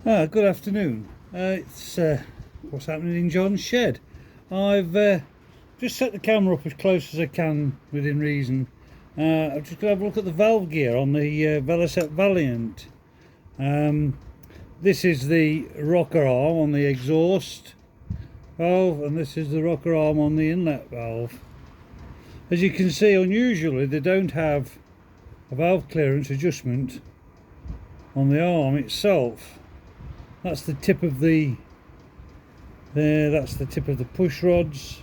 Good afternoon. It's what's happening in John's shed. I've just set the camera up as close as I can within reason. I'm just going to have a look at the valve gear on the Velocette Valiant. This is the rocker arm on the exhaust valve, and this is the rocker arm on the inlet valve. As you can see, unusually they don't have a valve clearance adjustment on the arm itself. That's the tip of the that's the tip of the push rods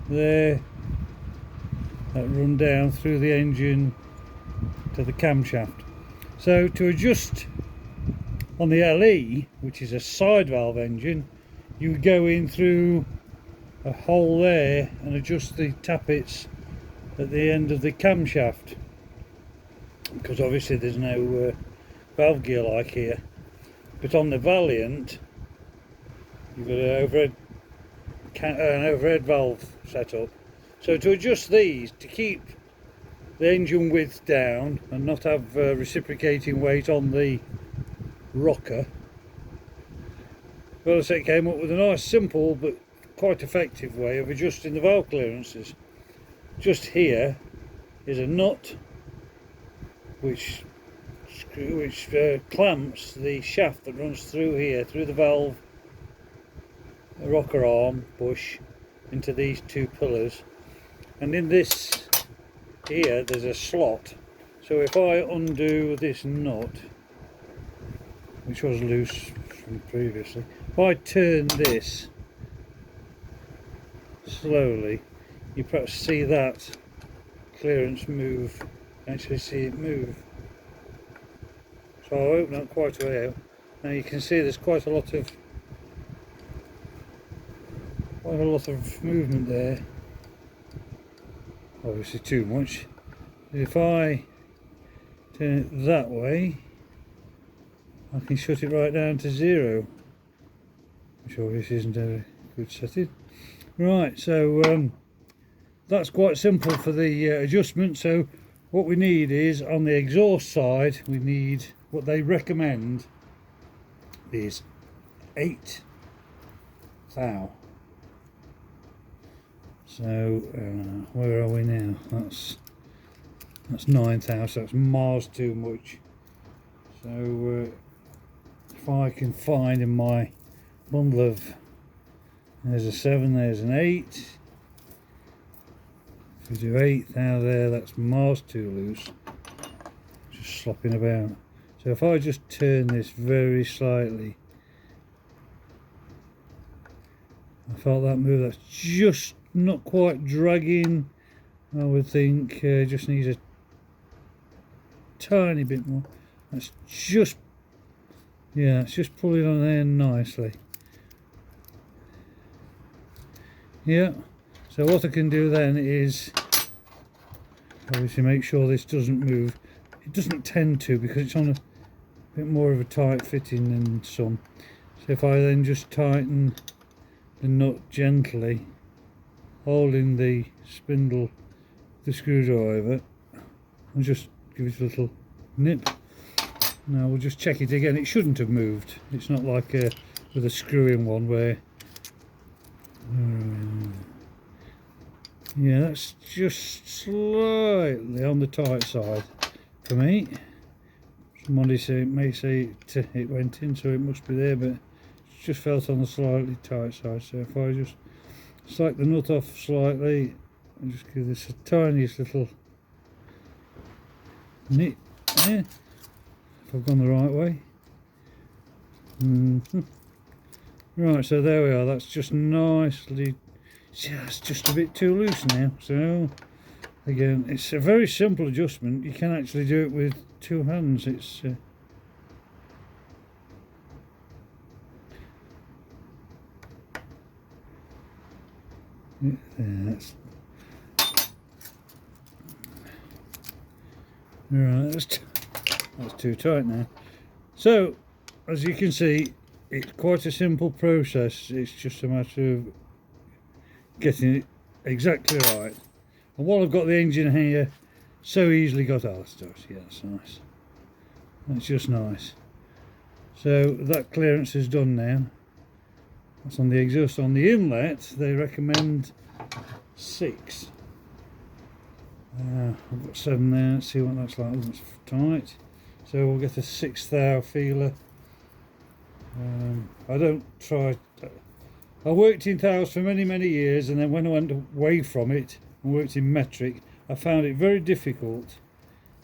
there that run down through the engine to the camshaft. So to adjust on the LE, which is a side valve engine, you would go in through a hole there and adjust the tappets at the end of the camshaft, because obviously there's no valve gear like here. But on the Valiant, you've got an overhead valve set up. So to adjust these, to keep the engine width down and not have reciprocating weight on the rocker, Velocette came up with a nice, simple but quite effective way of adjusting the valve clearances. Just here is a nut which clamps the shaft that runs through here, through the valve rocker arm bush, into these two pillars, and in this here there's a slot. So if I undo this nut, which was loose from previously, if I turn this slowly, you perhaps see that clearance move, actually see it move. So I'll open up quite a way out. Now you can see there's quite a lot of movement there. Obviously too much. If I turn it that way, I can shut it right down to 0, which obviously isn't a good setting. Right, so that's quite simple for the adjustment. So what we need is, on the exhaust side, we need what they recommend is 8 thou. So where are we now? That's 9 thou, so that's miles too much. So if I can find in my bundle of, there's a 7, there's an 8. If we do 8 thou there, that's miles too loose. Just slopping about. So if I just turn this very slightly, I felt that move. That's just not quite dragging. I would think just needs a tiny bit more. That's just, yeah, it's just pulling on there nicely. Yeah. So what I can do then is obviously make sure this doesn't move. It doesn't tend to, because it's on a bit more of a tight fitting than some. So if I then just tighten the nut gently, holding the spindle, the screwdriver, and just give it a little nip. Now we'll just check it again. It shouldn't have moved. It's not like with a screw-in one where yeah, that's just slightly on the tight side for me. Somebody may say it went in, so it must be there, but it's just felt on the slightly tight side. So if I just slack the nut off slightly and just give this a tiniest little nip there, if I've gone the right way. Right, so there we are. That's just nicely, just a bit too loose now. So again, it's a very simple adjustment. You can actually do it with 2 hands. It's yeah, that's right. That's too tight now. So as you can see, it's quite a simple process. It's just a matter of getting it exactly right. And while I've got the engine here, so easily got, oh, that's yeah, that's nice. That's just nice. So that clearance is done now. That's on the exhaust. On the inlet they recommend 6. I've got 7 there. Let's see what that's like. That's tight. So we'll get a 6th thou feeler. I don't try. I worked in thous for many years, and then when I went away from it and worked in metric, I found it very difficult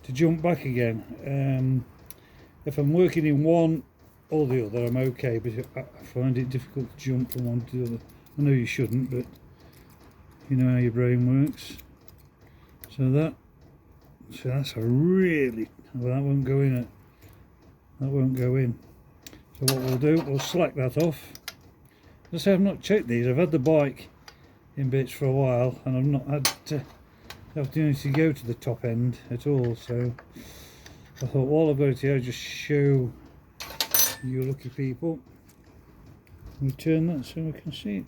to jump back again. If I'm working in one or the other, I'm okay, but I find it difficult to jump from one to the other. I know you shouldn't, but you know how your brain works. So that's a really, well, that won't go in it. That won't go in. So what we'll do, we'll slack that off. As I say, I've not checked these. I've had the bike in bits for a while, and I've not had the opportunity to go to the top end at all. So I thought, while I've got it here, I'll just show you lucky people. We turn that so we can see it.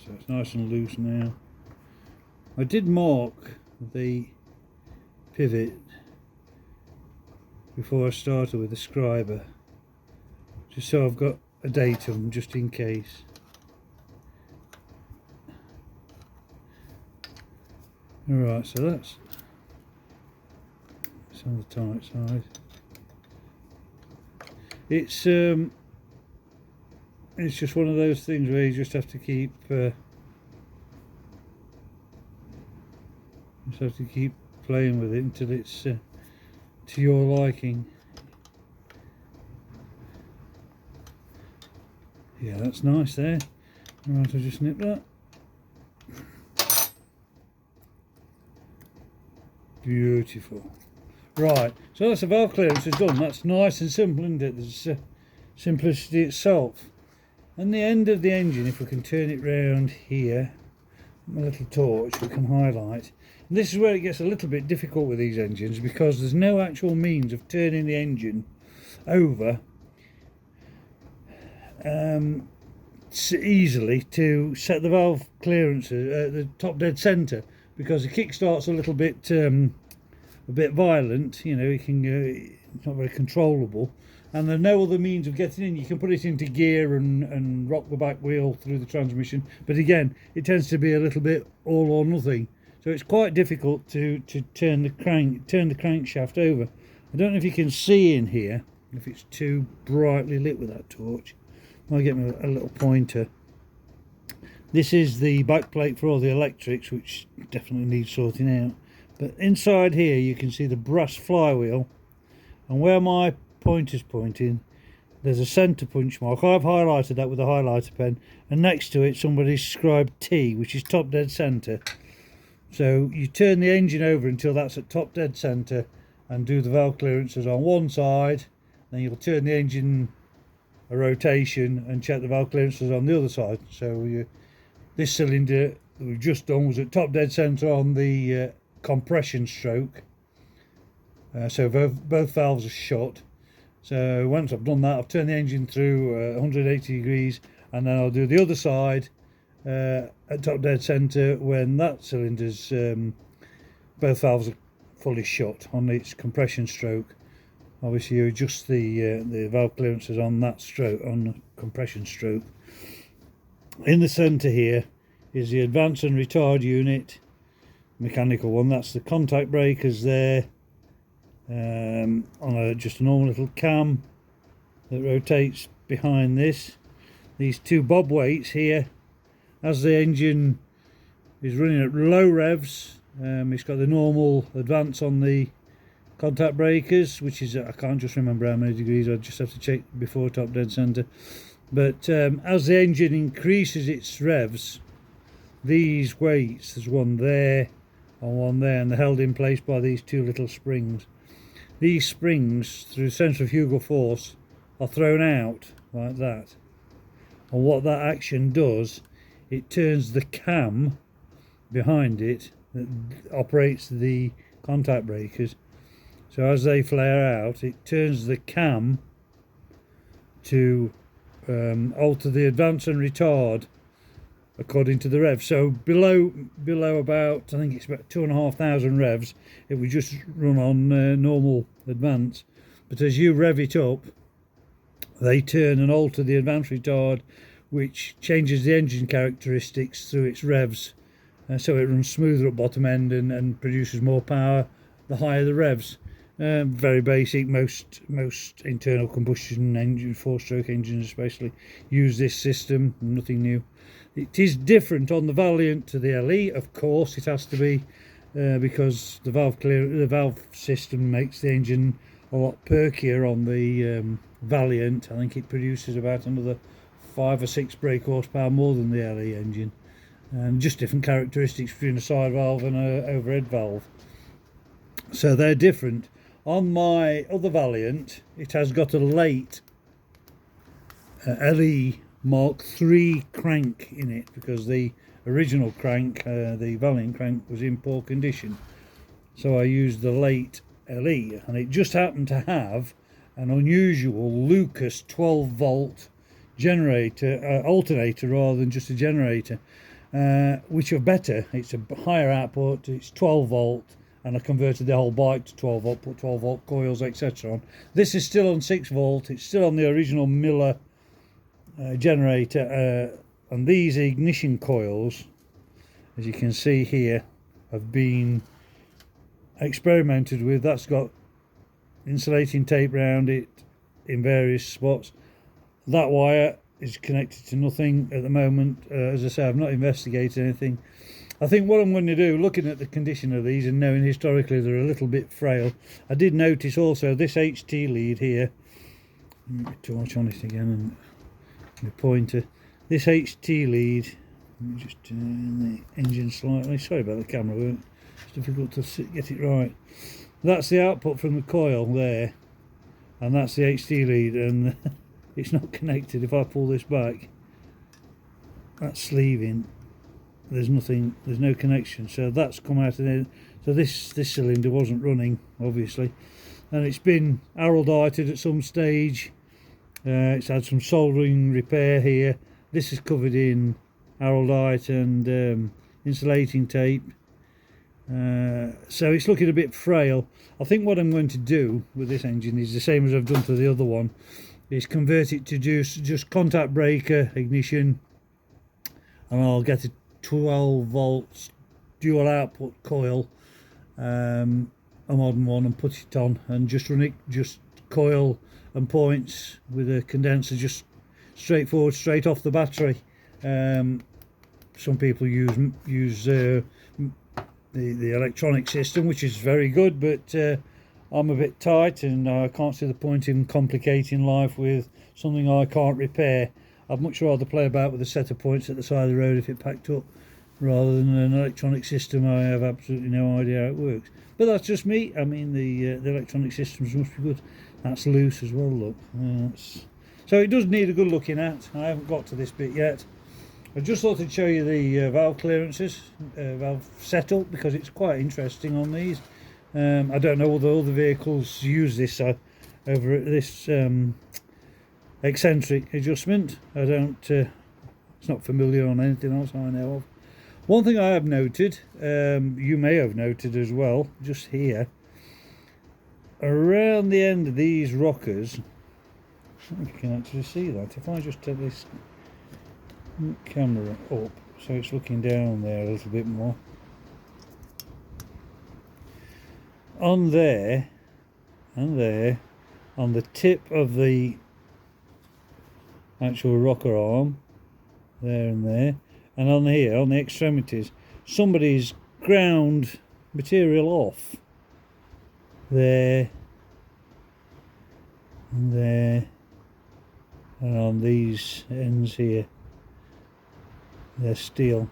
So it's nice and loose now. I did mark the pivot before I started with the scriber, just so I've got a datum just in case. Alright, so that's on the tight side. It's just one of those things where you just have to keep playing with it until it's to your liking. Yeah, that's nice there. Right, I'll just nip that. Beautiful. Right, so that's the valve clearance is done. That's nice and simple, isn't it? There's simplicity itself. And the end of the engine, if we can turn it round here, my little torch, we can highlight. And this is where it gets a little bit difficult with these engines, because there's no actual means of turning the engine over easily to set the valve clearances at the top dead centre, because the kickstart's a bit violent. You know, it can it's not very controllable, and there's no other means of getting in. You can put it into gear and rock the back wheel through the transmission, but again, it tends to be a little bit all or nothing. So it's quite difficult to turn the crankshaft over. I don't know if you can see in here, if it's too brightly lit with that torch. I'll get me a little pointer. This is the back plate for all the electrics, which definitely needs sorting out. But inside here you can see the brass flywheel, and where my pointer's pointing, there's a centre punch mark. I've highlighted that with a highlighter pen, and next to it somebody's scribed T, which is top dead centre. So you turn the engine over until that's at top dead centre and do the valve clearances on one side, then you'll turn the engine a rotation and check the valve clearances on the other side. So this cylinder that we've just done was at top dead centre on the compression stroke, so both valves are shut. So once I've done that, I've turned the engine through 180 degrees, and then I'll do the other side at top dead centre when that cylinder's both valves are fully shut on its compression stroke. Obviously you adjust the valve clearances on that stroke, on the compression stroke. In the centre here is the advance and retard unit, mechanical one. That's the contact breakers there, on just a normal little cam that rotates behind this. These two bob weights here, as the engine is running at low revs, it's got the normal advance on the contact breakers, which is, I can't just remember how many degrees, I just have to check before top dead centre. But as the engine increases its revs, these weights, there's one there and one there, and they're held in place by these two little springs. These springs, through centrifugal force, are thrown out like that, and what that action does, it turns the cam behind it that operates the contact breakers. So as they flare out, it turns the cam to alter the advance and retard according to the rev. So below about, I think it's about 2,500 revs, it would just run on normal advance. but as you rev it up, they turn and alter the advanced retard, which changes the engine characteristics through its revs, so it runs smoother at bottom end and produces more power the higher the revs. Very basic. Most internal combustion engine, 4-stroke engines especially, use this system. Nothing new. It is different on the Valiant to the LE, of course it has to be, because the valve system makes the engine a lot perkier on the Valiant. I think it produces about another 5 or 6 brake horsepower more than the LE engine, and just different characteristics between a side valve and a overhead valve, so they're different. On my other Valiant, it has got a late LE Mark III crank in it, because the original crank, the Valiant crank, was in poor condition, so I used the late LE, and it just happened to have an unusual Lucas 12-volt generator, alternator rather than just a generator, which are better. It's a higher output, it's 12 volt, and I converted the whole bike to 12 volt, put 12 volt coils, etc. on. This is still on 6 volt, it's still on the original Miller generator, and these ignition coils, as you can see here, have been experimented with. That's got insulating tape round it in various spots. That wire is connected to nothing at the moment. As I say, I've not investigated anything. I think what I'm going to do, looking at the condition of these and knowing historically they're a little bit frail, I did notice also this HT lead here, to watch on it again, and the pointer, this HT lead, let me just turn the engine slightly, sorry about the camera work, it's difficult to get it right. That's the output from the coil there, and that's the HT lead, and it's not connected. If I pull this back, that sleeving, there's nothing, there's no connection, so that's come out of there. So this cylinder wasn't running, obviously, and it's been araldited at some stage. It's had some soldering repair here. This is covered in araldite and insulating tape, so it's looking a bit frail. I think what I'm going to do with this engine is the same as I've done to the other one, is convert it to just contact breaker ignition, and I'll get a 12 volts dual output coil, a modern one, and put it on and just run it, just coil and points with a condenser, just straightforward, straight off the battery. Some people use the electronic system, which is very good, but I'm a bit tight and I can't see the point in complicating life with something I can't repair. I'd much rather play about with a set of points at the side of the road if it packed up, rather than an electronic system. I have absolutely no idea how it works, but that's just me. I mean, the electronic systems must be good. That's loose as well, look. So it does need a good looking at. I haven't got to this bit yet. I just thought I'd show you the valve clearances, valve setup, because it's quite interesting on these. I don't know whether other vehicles use this over this eccentric adjustment. I don't, it's not familiar on anything else I know of. One thing I have noted, you may have noted as well, just here, around the end of these rockers, I think you can actually see that. If I just take this camera up so it's looking down there a little bit more, on there and there, on the tip of the actual rocker arm, there and there, and on here, on the extremities, somebody's ground material off there and there, and on these ends here, they're steel.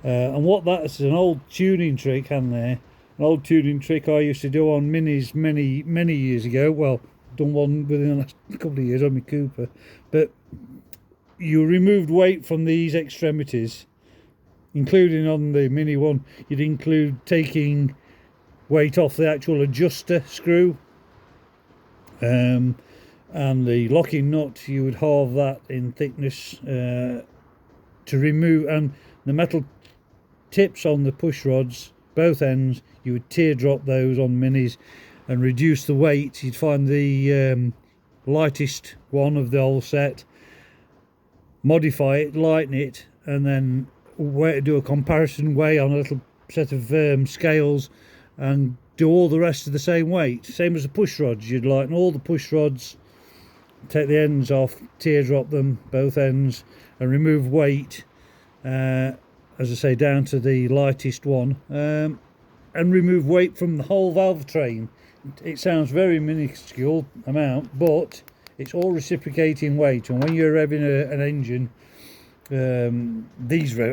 And what that's an old tuning trick, and there, an old tuning trick I used to do on Minis many years ago. Well, done one within the last couple of years on my Cooper, but you removed weight from these extremities, including on the Mini one. You'd include taking weight off the actual adjuster screw, and the locking nut, you would halve that in thickness to remove, and the metal tips on the push rods, both ends, you would teardrop those on Minis, and reduce the weight, you'd find the lightest one of the whole set, modify it, lighten it, and then do a comparison weigh on a little set of scales, and do all the rest of the same weight. Same as the push rods, you'd lighten all the push rods, take the ends off, teardrop them, both ends, and remove weight, as I say, down to the lightest one, and remove weight from the whole valve train. It sounds very minuscule amount, but it's all reciprocating weight, and when you're revving an engine, I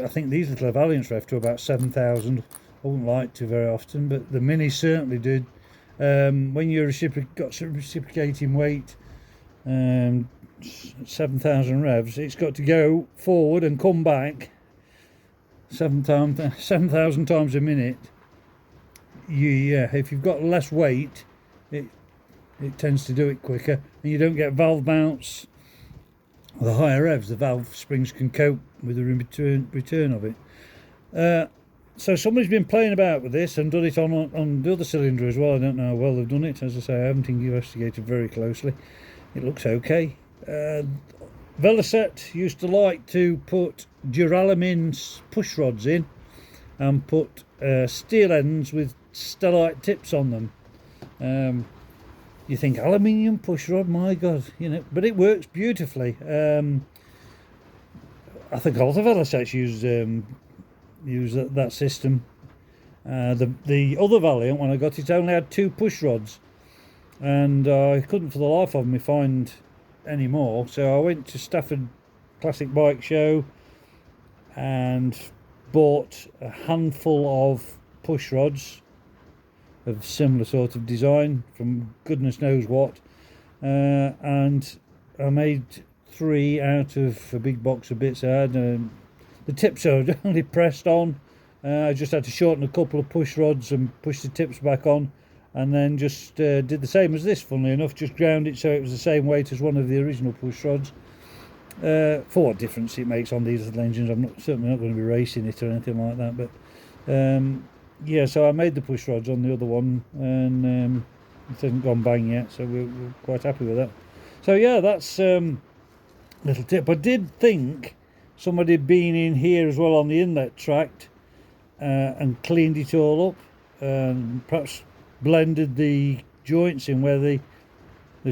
think these little Valiants rev to about 7,000. I wouldn't like to very often, but the Minis certainly did. When you're got reciprocating weight, 7,000 revs, it's got to go forward and come back 7,000 times a minute. If you've got less weight, it tends to do it quicker, and you don't get valve bounce. The higher revs, the valve springs can cope with the return of it. So somebody's been playing about with this and done it on the other cylinder as well. I don't know how well they've done it. As I say, I haven't investigated very closely. It looks okay. Velocette used to like to put duralumin push rods in and put steel ends with stellite tips on them. You think aluminium push rod, my god, but it works beautifully. I think all the Velocettes use that system. The other Valiant, when I got it, only had 2 push rods, and I couldn't for the life of me find any more, so I went to Stafford Classic Bike Show and bought a handful of push rods of similar sort of design from goodness knows what, and I made 3 out of a big box of bits I had. The tips are only pressed on. I just had to shorten a couple of push rods and push the tips back on, and then just did the same as this, funnily enough, just ground it so it was the same weight as one of the original push rods. For what difference it makes on these little engines, I'm certainly not going to be racing it or anything like that, but yeah, so I made the push rods on the other one, and it hasn't gone bang yet, so we're quite happy with that. So yeah, that's little tip. I did think somebody had been in here as well on the inlet tract and cleaned it all up, and perhaps blended the joints in where the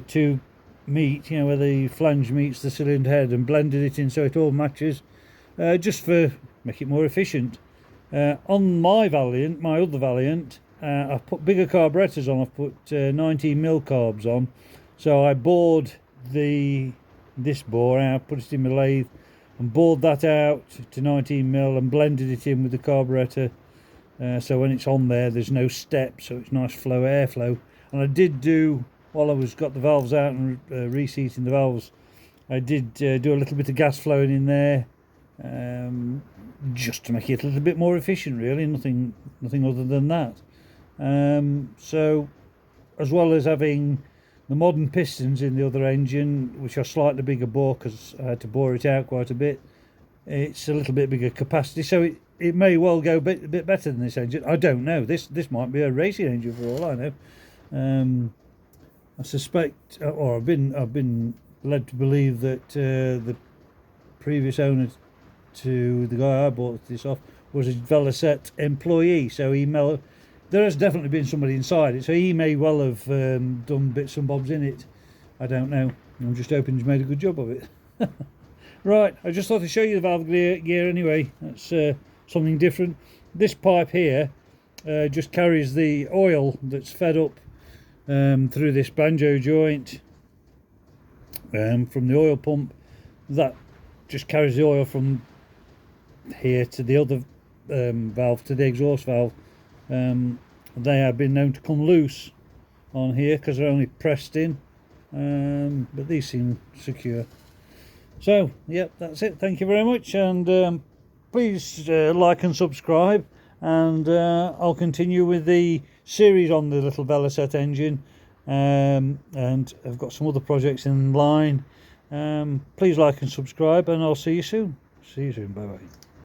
two meet, where the flange meets the cylinder head, and blended it in so it all matches, just for make it more efficient. On my Valiant, my other Valiant, I've put bigger carburetors on. I've put 19mm carbs on, so I bored this bore out, put it in my lathe and bored that out to 19mm and blended it in with the carburetor, so when it's on there's no step, so it's nice airflow. And I did do, while I got the valves out and reseating the valves, I did do a little bit of gas flowing in there, just to make it a little bit more efficient, really. Nothing other than that. So as well as having the modern pistons in the other engine, which are slightly bigger bore because I had to bore it out quite a bit, it's a little bit bigger capacity, so it may well go a bit better than this engine. I don't know. This might be a racing engine for all I know. I suspect, or I've been led to believe that the previous owner to the guy I bought this off was a Velocette employee, so there has definitely been somebody inside it, so he may well have done bits and bobs in it. I don't know. I'm just hoping he's made a good job of it. Right, I just thought to show you the valve gear anyway. That's something different. This pipe here just carries the oil that's fed up through this banjo joint from the oil pump. That just carries the oil from here to the other valve, to the exhaust valve. They have been known to come loose on here because they're only pressed in, but these seem secure. So yep, that's it. Thank you very much, and please like and subscribe, and I'll continue with the series on the little Velocette engine, and I've got some other projects in line. Please like and subscribe, and I'll see you soon. Bye bye.